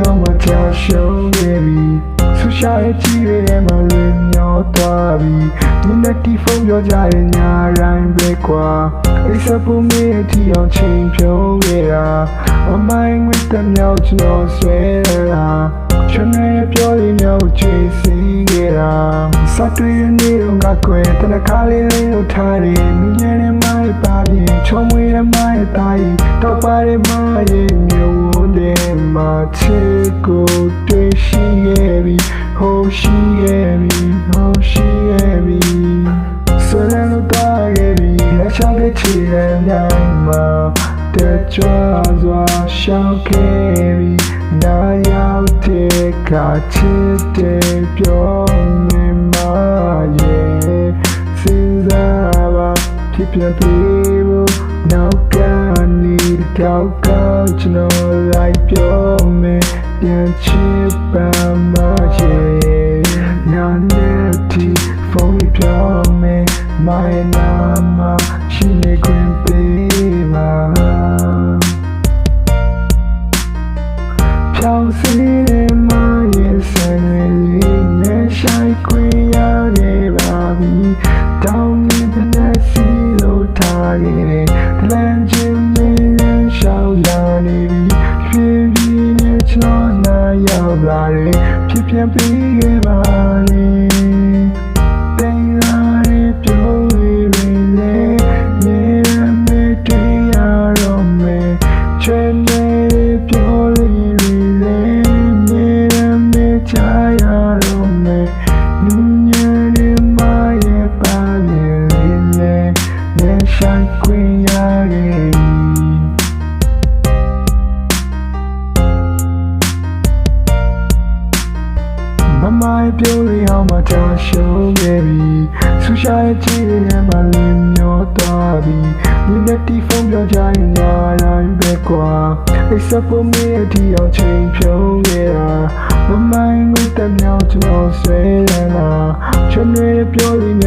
အောင်မချရှုံးခဲ့ပြီဆူရှာရဲ့ကြည့်ရတဲ့မှာလွင်မျောသွားပြီဒီနေ့တီဖုန်းပြောကြတဲ့ညတိုင်းပဲကွာအိစပူမေးတီအောင်ချိန်ဖြုံးခဲ့တာအမိုင်းဝတ်တဲ့မြောက်ကျွန်တော်ဆွဲလာချွန်းရဲ့ပြောလေးမြောက်ချေစီခဲ့တာစတွေ့ရနေတော့ငါကွယ်တနခါလေးလေးလို့ထားတယ်မြင်ရတဲ့မိုင်းပါပြင်ချုံမွေးတဲ့မိုင်းတိုင်းတော့ပါတဲ့မိုင်းရဲ့မျိုးတဲ့မှာချေကိုတွေ့ရှိရဲ့ပြီဟိုရှိရဲ့ပြီဟိုရှိရဲ့ပြီဆွဲလို့တော့ရဲ့ပြီလက်ချတဲ့ချီတဲ့ညမှာတဲ့ကြွားစွာရှောက်ခဲ့ပြီနာရောက်တဲ့ခါချစ်တဲ့ပြောနေမှာရဲ့စဉ်းစားပါဖြစ်ပြန်ပြီနောက်ကနေတောက်ကောက်ကျွန်တော်လိုက်ပြောမယ်ပြန်ချစ်ပါမရဲ့နာနဲ့တီဖုန်းပြောမယ်မိုင်းနာမရှိနေခွင့်ပေးပါဖြောင်းစီတဲ့မရဲ့ဆန်လေးနဲ့ဆိုင်ခွင့်ရခဲ့ပါပြီတောင်းနေတဲ့စီလို့ထားခဲ့တယ်လမ်းချင်းမင်းရှောင်းလာနေပြီဖြည်းဖြည်းနဲ့ကျွန်တော်နာရောက်လာတယ်ဖြစ်ပြန်ပြီးခဲ့ပါလေတင်လာတဲ့ပြောလေးတွေနဲ့နေရမယ့်တွေ့ရတော့မယ်ချင်တဲ့ပြောလေးတွေနဲ့နေရမယ့်ချာရတော့မယ်လူညတဲ့မရဲ့ပါရဲ့လေးနဲ့ဆိုင်ခွင့်ရခဲ့မိုင်းပြောရအောင်မချရှုံးခဲ့ပြီဆူရှာရဲ့ကြည့်ရတဲ့မှာလင်းမျောသွားပြီဒီနေ့တီဖုန်းပြောကြရင်ညတိုင်းပဲကွာအိစပူမေးတီအောင်ချိန်ဖြုံးခဲ့တာမမိုင်းကိုတက်မြောက်ကျွန်တော်ဆွဲလာချွန်းရဲ့ပြောလေး